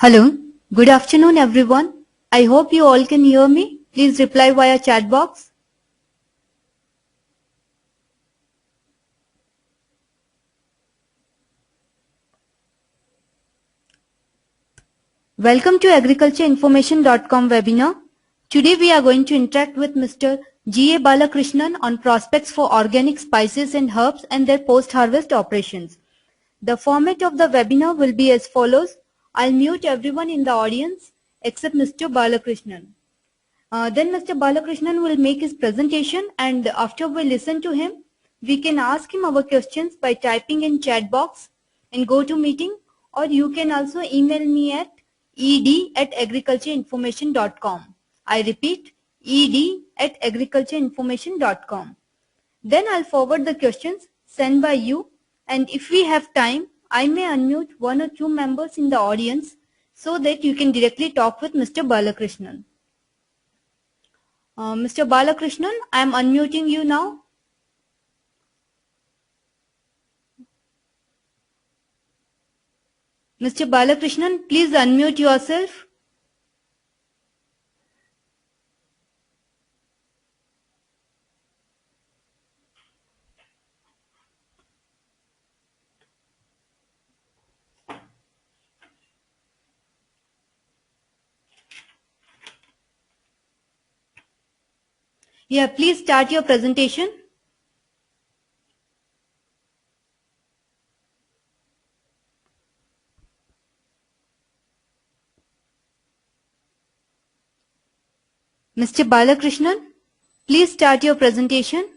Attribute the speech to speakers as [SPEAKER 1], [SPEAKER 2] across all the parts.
[SPEAKER 1] Hello. Good afternoon, everyone. I hope you all can hear me. Please reply via chat box. Welcome to agricultureinformation.com webinar. Today we are going to interact with Mr. G.A.Balakrishnan on prospects for organic spices and herbs and their post-harvest operations. The format of the webinar will be as follows. I'll mute everyone in the audience except Mr. Balakrishnan. Then Mr. Balakrishnan will make his presentation, and after we listen to him, we can ask him our questions by typing in chat box in GoToMeeting, or you can also email me at ed@agricultureinformation.com. I repeat, ed@agricultureinformation.com. Then I'll forward the questions sent by you, and if we have time, I may unmute one or two members in the audience so that you can directly talk with Mr. Balakrishnan. Mr. Balakrishnan, I am unmuting you now. Mr. Balakrishnan, please unmute yourself. Yeah, please start your presentation. Mr. Balakrishnan, please start your presentation.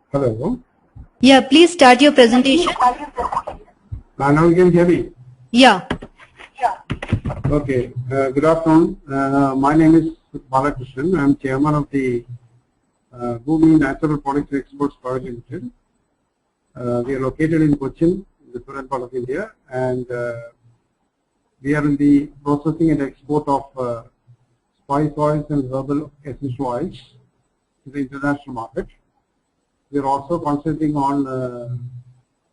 [SPEAKER 2] Hello.
[SPEAKER 1] Yeah, please start your presentation.
[SPEAKER 2] Now you can hear me?
[SPEAKER 1] Yeah.
[SPEAKER 2] Okay. Good afternoon. My name is Balakrishnan. I am chairman of the Bhoomi Natural Products Exports Private Limited. We are located in Cochin, the southern part of India, and we are in the processing and export of spice oils and herbal essential oils to the international market. We are also concentrating on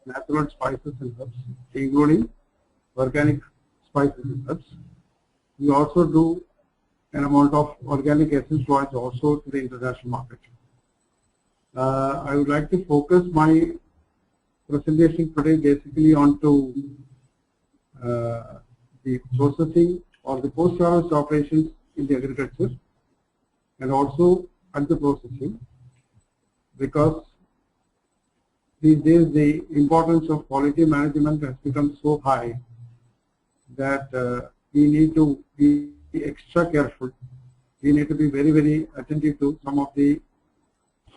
[SPEAKER 2] natural spices and herbs, including organic spices and herbs. We also do an amount of organic essential oils also to the international market. I would like to focus my presentation today basically onto the processing or the post-harvest operations in the agriculture and also at the processing, because these days the importance of quality management has become so high that we need to be extra careful. We need to be very, very attentive to some of the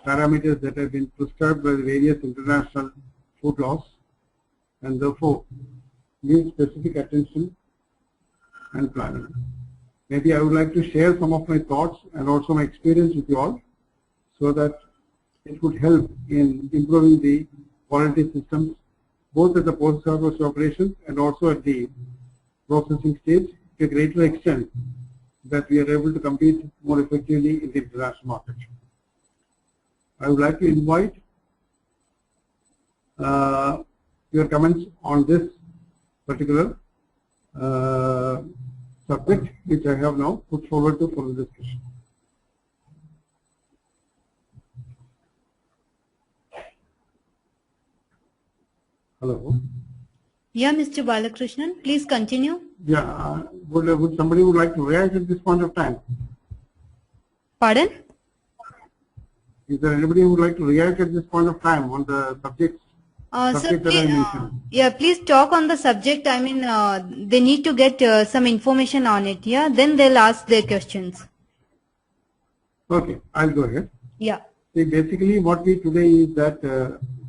[SPEAKER 2] parameters that have been prescribed by the various international food laws, and therefore need specific attention and planning. Maybe I would like to share some of my thoughts and also my experience with you all, so that it would help in improving the quality systems both at the post-harvest operations and also at the processing stage to a greater extent, that we are able to compete more effectively in the international market. I would like to invite your comments on this particular subject, which I have now put forward to further discussion. Hello.
[SPEAKER 1] Yeah, Mr. Balakrishnan, please continue.
[SPEAKER 2] Yeah, would somebody would like to react at this point of time?
[SPEAKER 1] Pardon?
[SPEAKER 2] Is there anybody who would like to react at this point of time on the subject
[SPEAKER 1] Sir,
[SPEAKER 2] that I mentioned?
[SPEAKER 1] yeah, please talk on the subject. I mean, they need to get some information on it. Yeah, then they'll ask their questions.
[SPEAKER 2] Okay, I'll go ahead.
[SPEAKER 1] Yeah.
[SPEAKER 2] See, basically what we today is that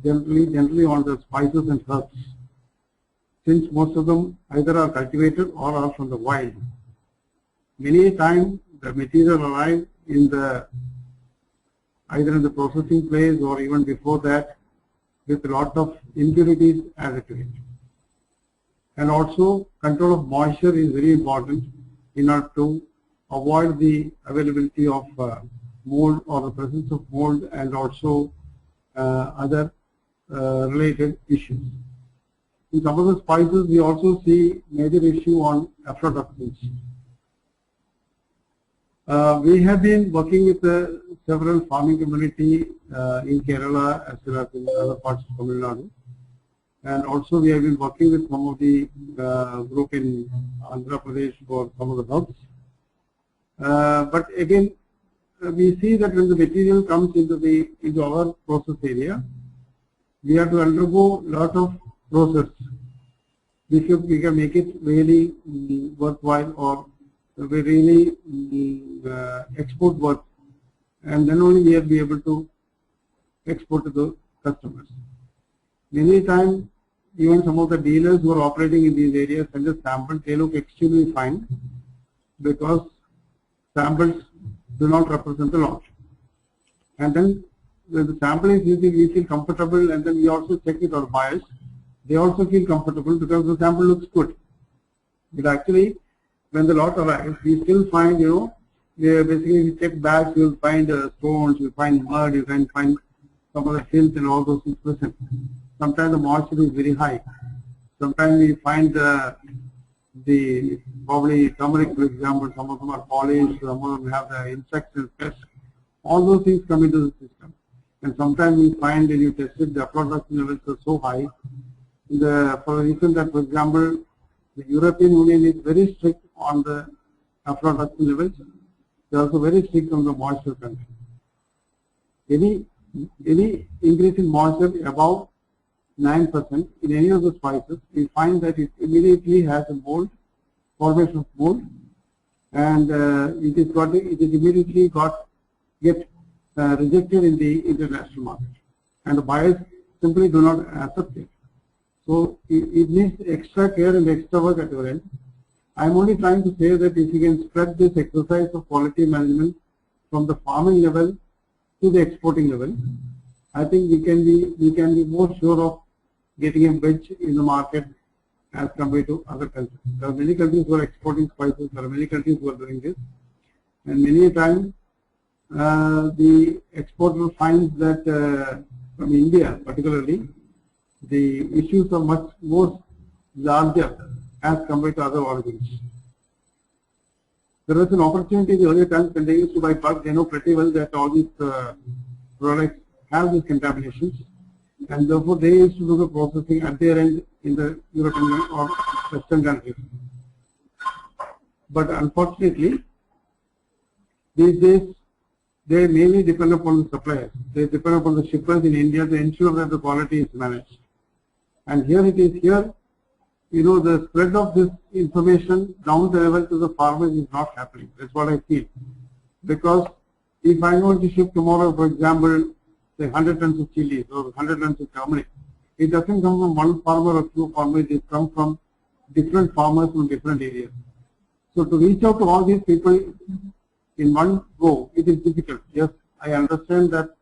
[SPEAKER 2] generally on the spices and herbs, since most of them either are cultivated or are from the wild, many a time the material arrives in the either in the processing place or even before that with a lot of impurities added to it. And also control of moisture is very important in order to avoid the availability of mold or the presence of mold and also other related issues. In some of the spices we also see major issue on aflatoxins. We have been working with several farming community in Kerala as well as in other parts of Tamil Nadu. And also we have been working with some of the group in Andhra Pradesh for some of the herbs. But again, we see that when the material comes into our process area, we have to undergo lot of process. We can make it really worthwhile or we really export worth, and then only we will be able to export to the customers. Many times, even some of the dealers who are operating in these areas send us samples, they look extremely fine because samples do not represent a lot. And then when the sample is using, we feel comfortable, and then we also check with our buyers. They also feel comfortable because the sample looks good. But actually, when the lot arrives, we still find, basically we check bags, you'll find stones, you'll find mud, you can find some of the filth and all those things present. Sometimes the moisture is very high. Sometimes we find the probably turmeric, for example, some of them are polished, some of them have the insects and pests. All those things come into the system. And sometimes we find when you test it, the aflatoxin levels are so high. For the reason that, for example, the European Union is very strict on the aflatoxin levels. They are also very strict on the moisture content. Any increase in moisture above 9% in any of the spices, we find that it immediately has a mold, formation of mold, and it is immediately get rejected in the international market, and the buyers simply do not accept it. So it needs extra care and extra work at your end. I am only trying to say that if you can spread this exercise of quality management from the farming level to the exporting level, I think we can be more sure of getting a wedge in the market as compared to other countries. There are many countries who are exporting spices. There are many countries who are doing this, and many a time the exporter finds that from India particularly, the issues are much more larger as compared to other origins. There was an opportunity in the earlier times when they used to buy bulk. They know pretty well that all these products have these contaminations, and therefore they used to do the processing at their end in the European or Western countries. But unfortunately, these days they mainly depend upon the suppliers. They depend upon the shippers in India to ensure that the quality is managed. And here it is here, the spread of this information down the level to the farmers is not happening. That's what I feel. Because if I want to ship tomorrow, for example, say 100 tons of chilies or 100 tons of turmeric, it doesn't come from one farmer or two farmers, it comes from different farmers from different areas. So to reach out to all these people in one go, it is difficult. Yes, I understand that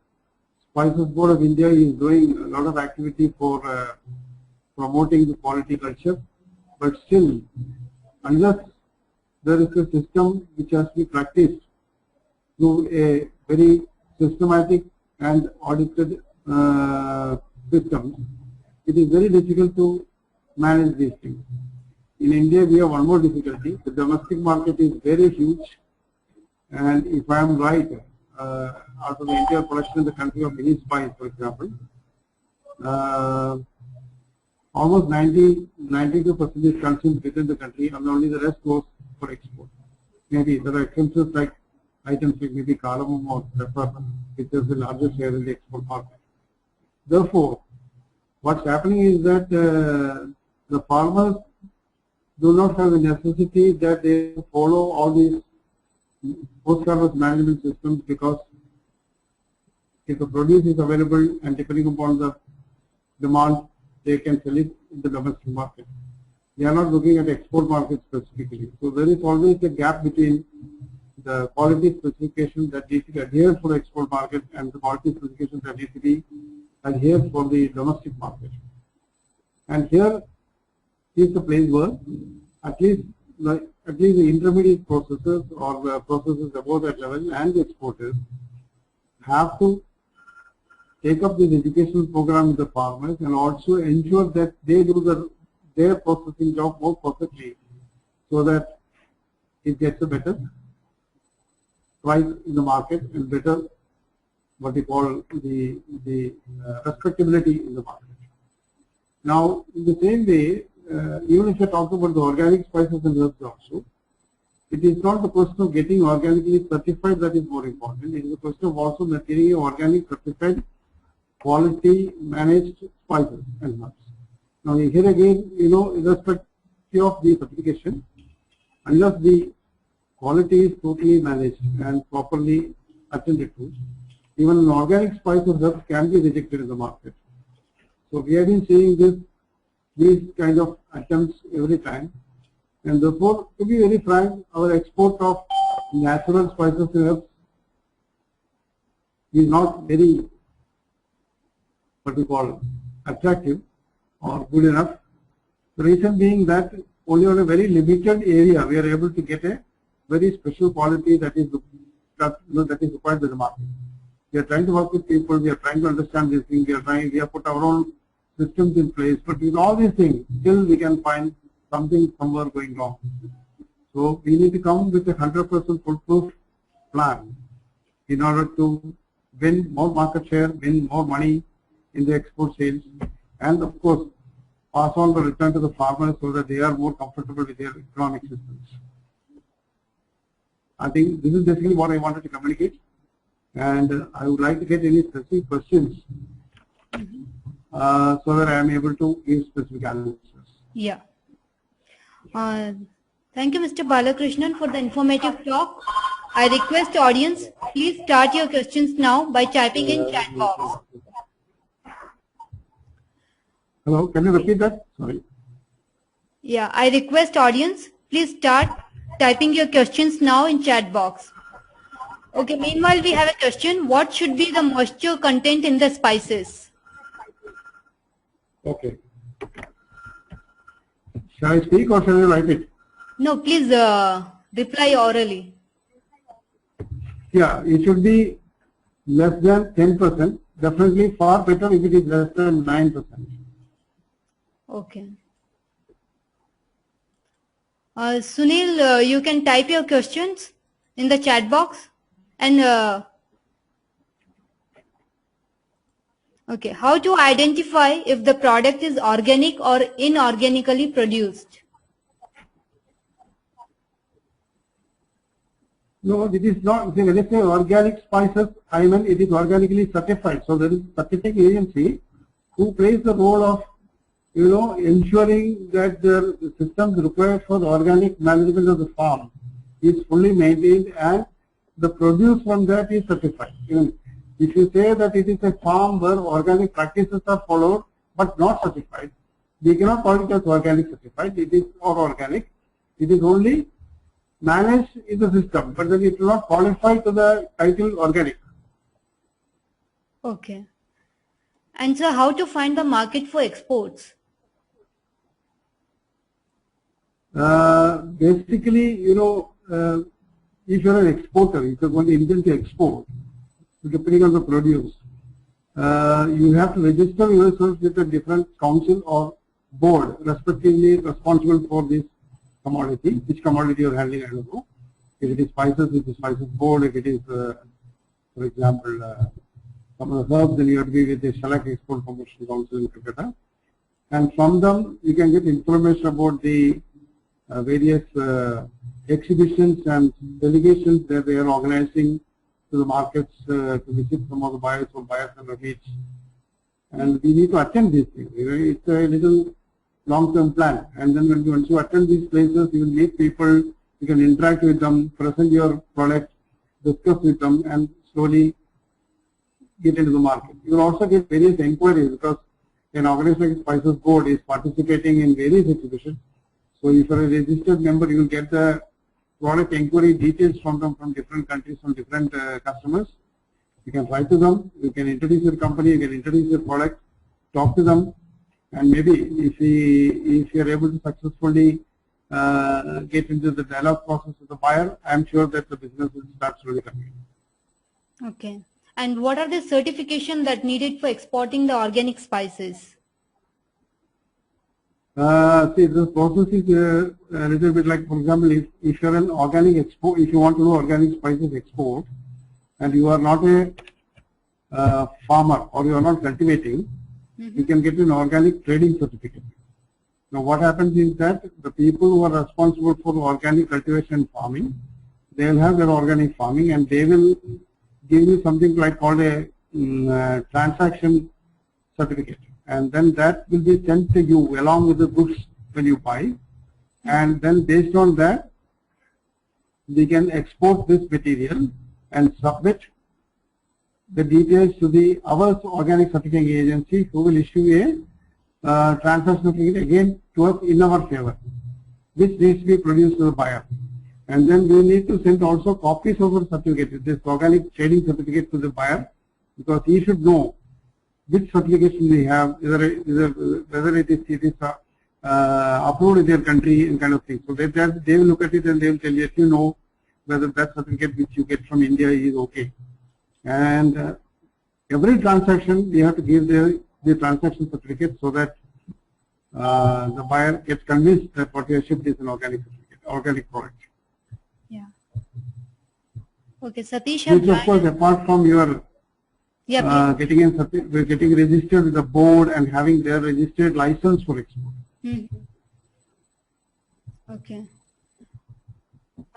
[SPEAKER 2] Spices Board of India is doing a lot of activity for promoting the quality culture, but still, unless there is a system which has to be practiced through a very systematic and audited system, it is very difficult to manage these things. In India, we have one more difficulty. The domestic market is very huge, and if I am right, out of the entire production in the country of any spice, for example, almost 92% is consumed within the country, and only the rest goes for export. Maybe there are exceptions like items like maybe cardamom or pepper, which is the largest share in the export market. Therefore, what's happening is that the farmers do not have a necessity that they follow all these post-harvest management systems, because if the produce is available and depending upon the demand, they can sell it in the domestic market. They are not looking at export market specifically. So there is always a gap between the quality specification that needs to be adhered for the export market and the quality specification that needs to be adhered for the domestic market. And here is the place where at least the intermediate processors or the processors above that level and the exporters have to take up this educational program with the farmers and also ensure that they do their processing job more perfectly so that it gets a better price in the market and better what we call the respectability in the market. Now, in the same way, even if you talk about the organic spices and herbs also, it is not the question of getting organically certified that is more important. It is the question of also maintaining organic certified quality managed spices and herbs. Now, here again, irrespective of the certification, unless the quality is totally managed and properly attended to, even an organic spice or herbs can be rejected in the market. So we have been seeing these kind of attempts every time, and therefore, to be very frank, our export of natural spices and herbs is not very, what we call, attractive or good enough. The reason being that only on a very limited area we are able to get a very special quality that is required by the market. We are trying to work with people, we are trying to understand these things, we have put our own systems in place, but with all these things, still we can find something somewhere going wrong. So we need to come with a 100% foolproof plan in order to win more market share, win more money in the export sales, and of course pass on the return to the farmers so that they are more comfortable with their economic systems. I think this is basically what I wanted to communicate, and I would like to get any specific questions so that I am able to give specific answers.
[SPEAKER 1] Yeah. Thank you, Mr. Balakrishnan, for the informative talk. I request audience, please start your questions now by typing in chat box.
[SPEAKER 2] Hello, can you repeat that? Sorry.
[SPEAKER 1] Yeah, I request audience, please start typing your questions now in chat box. Okay, meanwhile we have a question. What should be the moisture content in the spices?
[SPEAKER 2] Okay. Shall I speak or shall I write it?
[SPEAKER 1] No, please reply orally.
[SPEAKER 2] Yeah, it should be less than 10%. Definitely far better if it is less than 9%.
[SPEAKER 1] Okay. Sunil, you can type your questions in the chat box. And okay, how to identify if the product is organic or inorganically produced?
[SPEAKER 2] No, it is not. When I say organic spices, I mean it is organically certified. So there is a certifying agency who plays the role of, ensuring that the systems required for the organic management of the farm is fully maintained and the produce from that is certified. If you say that it is a farm where organic practices are followed but not certified, we cannot call it as organic certified. It is or organic. It is only managed in the system, but then it will not qualify to the title organic.
[SPEAKER 1] Okay. And so how to find the market for exports?
[SPEAKER 2] Basically, if you are an exporter, if you are going to intend to export, depending on the produce, you have to register yourself with a different council or board, respectively responsible for this commodity. Which commodity you are handling, I don't know. If it is spices, it is spices board. If it is, for example, some of the herbs, then you have to be with the Select Export Promotion Council in Calcutta. And from them, you can get information about the various exhibitions and delegations that they are organizing to the markets to visit some of the buyers or buyers and meet. And we need to attend these things. It's a little long-term plan. And then once you attend these places, you will meet people, you can interact with them, present your product, discuss with them, and slowly get into the market. You will also get various inquiries because an organization like Spices Board is participating in various exhibitions. So if you are a registered member, you will get the product inquiry details from them from different countries, from different customers. You can write to them, you can introduce your company, you can introduce your product, talk to them, and maybe if you are able to successfully get into the dialogue process with the buyer, I am sure that the business will start slowly coming.
[SPEAKER 1] Okay. And what are the certifications that needed for exporting the organic spices?
[SPEAKER 2] See, the process is a little bit like, for example, if you are an organic export, if you want to do organic spices export, and you are not a farmer or you are not cultivating, you can get an organic trading certificate. Now, what happens is that the people who are responsible for organic cultivation and farming, they will have their organic farming, and they will give you something like called a transaction certificate, and then that will be sent to you along with the goods when you buy, and then based on that, we can export this material and submit the details to the our organic certifying agency, who will issue a transaction certificate again to us in our favor, which needs to be produced to the buyer. And then we need to send also copies of our certificate, this organic trading certificate, to the buyer, because he should know which certification we have, whether it is approved in their country and kind of thing. So they will look at it and they will tell you, if you know whether that certificate which you get from India is okay. And every transaction we have to give the transaction certificate so that the buyer gets convinced that what he has shipped is an organic certificate, organic product.
[SPEAKER 1] Yeah. Okay, Satish.
[SPEAKER 2] Which of course, apart from your getting registered with the board and having their registered license for export.
[SPEAKER 1] Okay.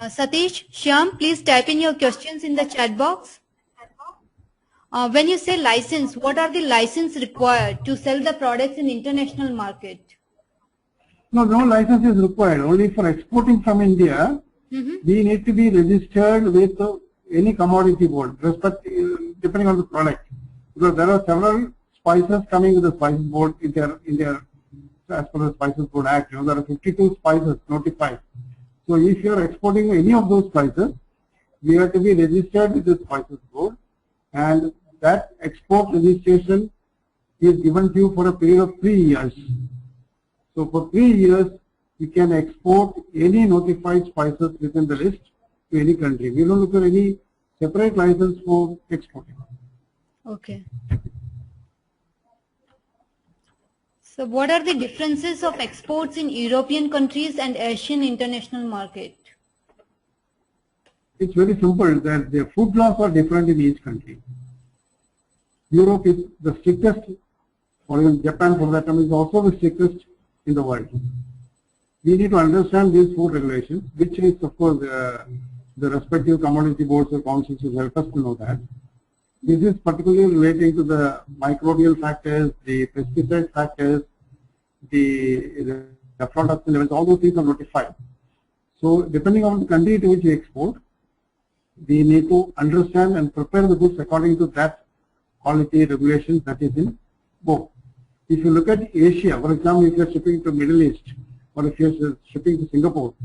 [SPEAKER 1] Satish, Shyam, please type in your questions in the chat box. When you say license, what are the license required to sell the products in international market?
[SPEAKER 2] No license is required. Only for exporting from India, we need to be registered with any commodity board, depending on the product. Because there are several spices coming with the Spices Board in their as per the Spices Board Act. There are 52 spices notified. So if you are exporting any of those spices, we have to be registered with the Spices Board, and that export registration is given to you for a period of 3 years. So for 3 years, you can export any notified spices within the list to any country. We don't look for any separate license for exporting.
[SPEAKER 1] Okay. So what are the differences of exports in European countries and Asian international market?
[SPEAKER 2] It's very simple that the food laws are different in each country. Europe is the strictest, or even Japan for that term is also the strictest in the world. We need to understand these food regulations, which is of course the respective commodity boards or councils will help us to know that. This is particularly relating to the microbial factors, the pesticide factors, the production levels, all those things are notified. So depending on the country to which we export, we need to understand and prepare the goods according to that quality regulations that is in both. If you look at Asia, for example, if you are shipping to Middle East, or if you are shipping to Singapore,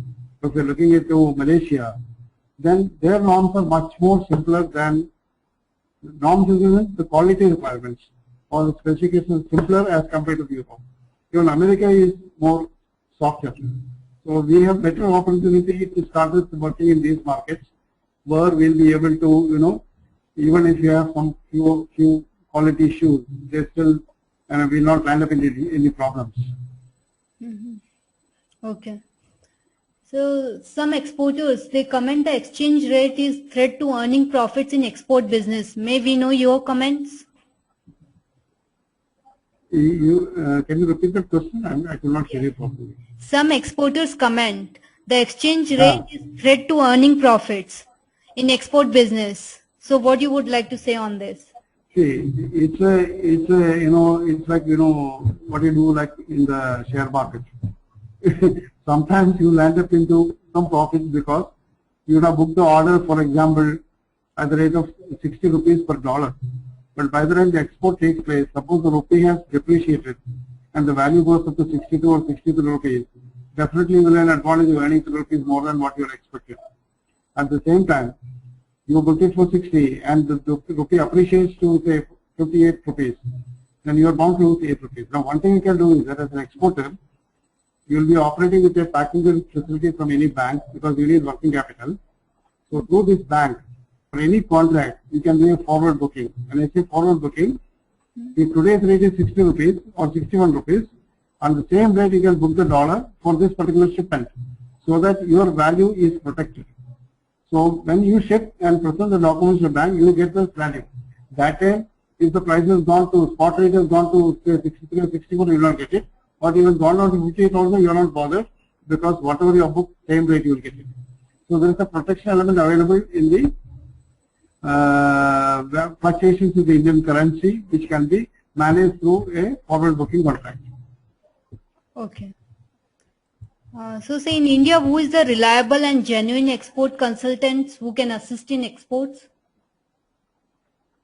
[SPEAKER 2] or if you are looking at Malaysia, then their norms are much more simpler than norms in the quality requirements or the specifications simpler as compared to Europe. Even America is more softer. So we have better opportunity to start with working in these markets where we'll be able to, even if you have some few quality issues, they still will not land up in any problems.
[SPEAKER 1] Okay. So some exporters, they comment the exchange rate is threat to earning profits in export business. May we know your comments?
[SPEAKER 2] Can you repeat the question? I could not hear you properly.
[SPEAKER 1] Some exporters comment the exchange rate is threat to earning profits in export business. So what you would like to say on this?
[SPEAKER 2] See, it's like what you do like in the share market. Sometimes you land up into some profits because you have booked the order, for example, at the rate of 60 rupees per dollar. But by the time the export takes place, suppose the rupee has depreciated and the value goes up to 62 or 63 rupees, definitely you will have an advantage of earning 3 rupees more than what you are expected. At the same time, you booked it for 60 and the rupee appreciates to say 58 rupees, then you are bound to lose 8 rupees. Now one thing you can do is that as an exporter, you will be operating with a packing facility from any bank because you need working capital. So through this bank, for any contract, you can do a forward booking. And I say forward booking, if today's rate is 60 rupees or 61 rupees, on the same rate you can book the dollar for this particular shipment so that your value is protected. So when you ship and present the documents to the bank, you get the value. That time, if the price has gone to, spot rate has gone to say 63 or 61, you will not get it. Or it has gone down to 58 also, you are not bothered because whatever you have booked, same rate you will get it. So there is a protection element available in the fluctuations in the Indian currency, which can be managed through a forward booking contract.
[SPEAKER 1] Okay. So say in India, who is the reliable and genuine export consultants who can assist in exports?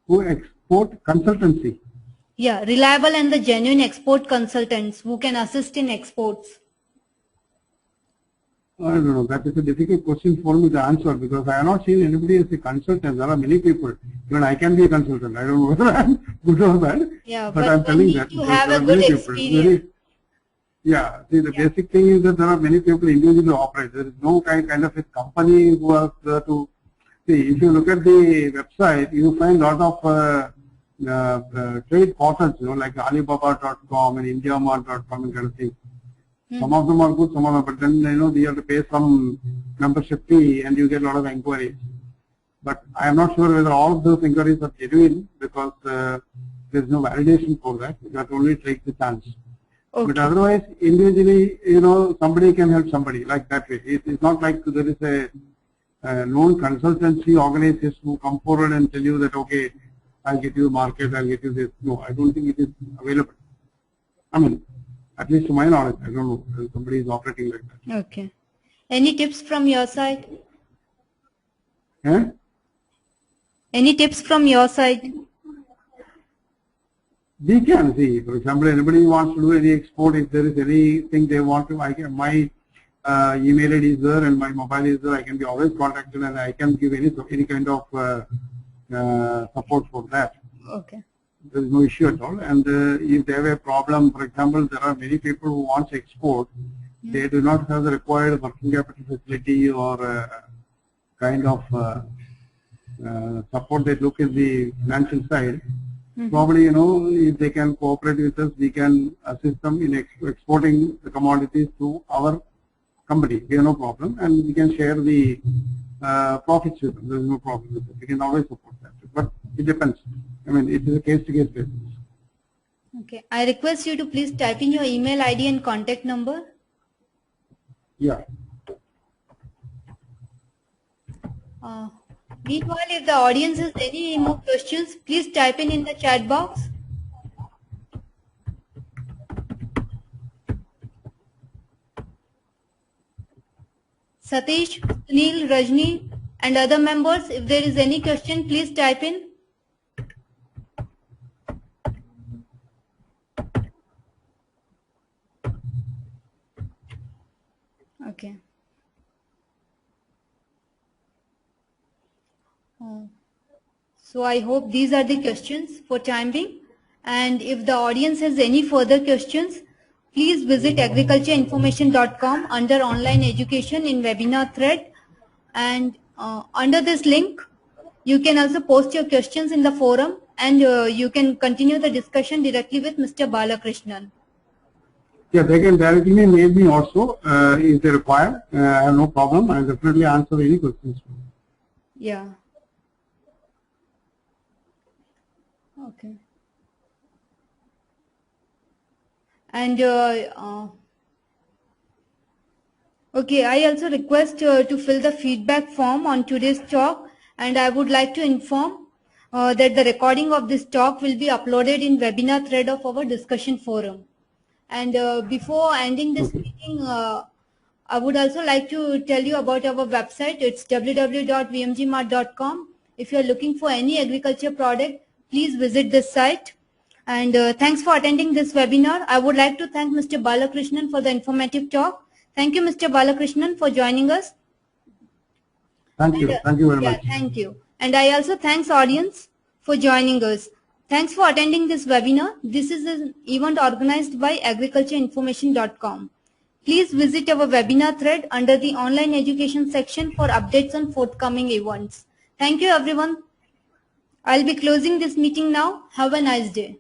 [SPEAKER 2] Who export consultancy?
[SPEAKER 1] Yeah, reliable and the genuine export consultants who can assist in exports.
[SPEAKER 2] I don't know. That is a difficult question for me to answer because I have not seen anybody as a consultant. There are many people. Even I can be a consultant. I don't know whether I am good or bad.
[SPEAKER 1] Yeah,
[SPEAKER 2] but I'm telling that.
[SPEAKER 1] You have a good experience.
[SPEAKER 2] Yeah. See, the basic thing is that there are many people individually operate. There is no kind of a company who are there to see. If you look at the website, you find a lot of trade portals, like Alibaba.com and Indiamart.com and kind of thing. Some of them are good, some of them, but then you have to pay some membership fee and you get a lot of inquiries. But I am not sure whether all of those inquiries are genuine because there is no validation for that. You have to only take the chance. Okay. But otherwise, individually, somebody can help somebody like that way. It's not like there is a known consultancy organization who come forward and tell you that, okay, I'll get you the market, I'll get you this. No, I don't think it is available. I mean, at least to my knowledge, I don't know if somebody is operating like that.
[SPEAKER 1] Okay. Any tips from your side? Any tips from your side?
[SPEAKER 2] We can see, for example, anybody wants to do any export, if there is anything they want to, my email ID is there and my mobile is there, I can be always contacted and I can give any kind of support for that.
[SPEAKER 1] Okay.
[SPEAKER 2] There is no issue at all. And if they have a problem, for example, there are many people who want to export, they do not have the required working capital facility or kind of support they look at the financial side. Probably, if they can cooperate with us, we can assist them in exporting the commodities to our company. We have no problem, and we can share the profits with them. There is no problem with it. We can always support that. But it depends. I mean, it is a case-to-case basis.
[SPEAKER 1] Okay. I request you to please type in your email ID and contact number.
[SPEAKER 2] Yeah.
[SPEAKER 1] Meanwhile, if the audience has any more questions, please type in the chat box. Satish, Sunil, Rajni and other members, if there is any question, please type in. Okay. So I hope these are the questions for time being. And if the audience has any further questions, please visit agricultureinformation.com under online education in webinar thread. And under this link, you can also post your questions in the forum and you can continue the discussion directly with Mr. Balakrishnan.
[SPEAKER 2] Yeah, they can directly mail me also if they require. I have no problem. I will definitely answer any questions.
[SPEAKER 1] Yeah. Okay. And okay, I also request to fill the feedback form on today's talk, and I would like to inform that the recording of this talk will be uploaded in webinar thread of our discussion forum. And before ending this meeting, I would also like to tell you about our website. It's www.vmgmart.com. If you are looking for any agriculture product, please visit this site. And thanks for attending this webinar. I would like to thank Mr. Balakrishnan for the informative talk. Thank you, Mr. Balakrishnan, for joining us.
[SPEAKER 2] Thank you. Thank you very much.
[SPEAKER 1] Thank you. And I also thanks audience for joining us. Thanks for attending this webinar. This is an event organized by agricultureinformation.com. Please visit our webinar thread under the online education section for updates on forthcoming events. Thank you, everyone. I'll be closing this meeting now. Have a nice day.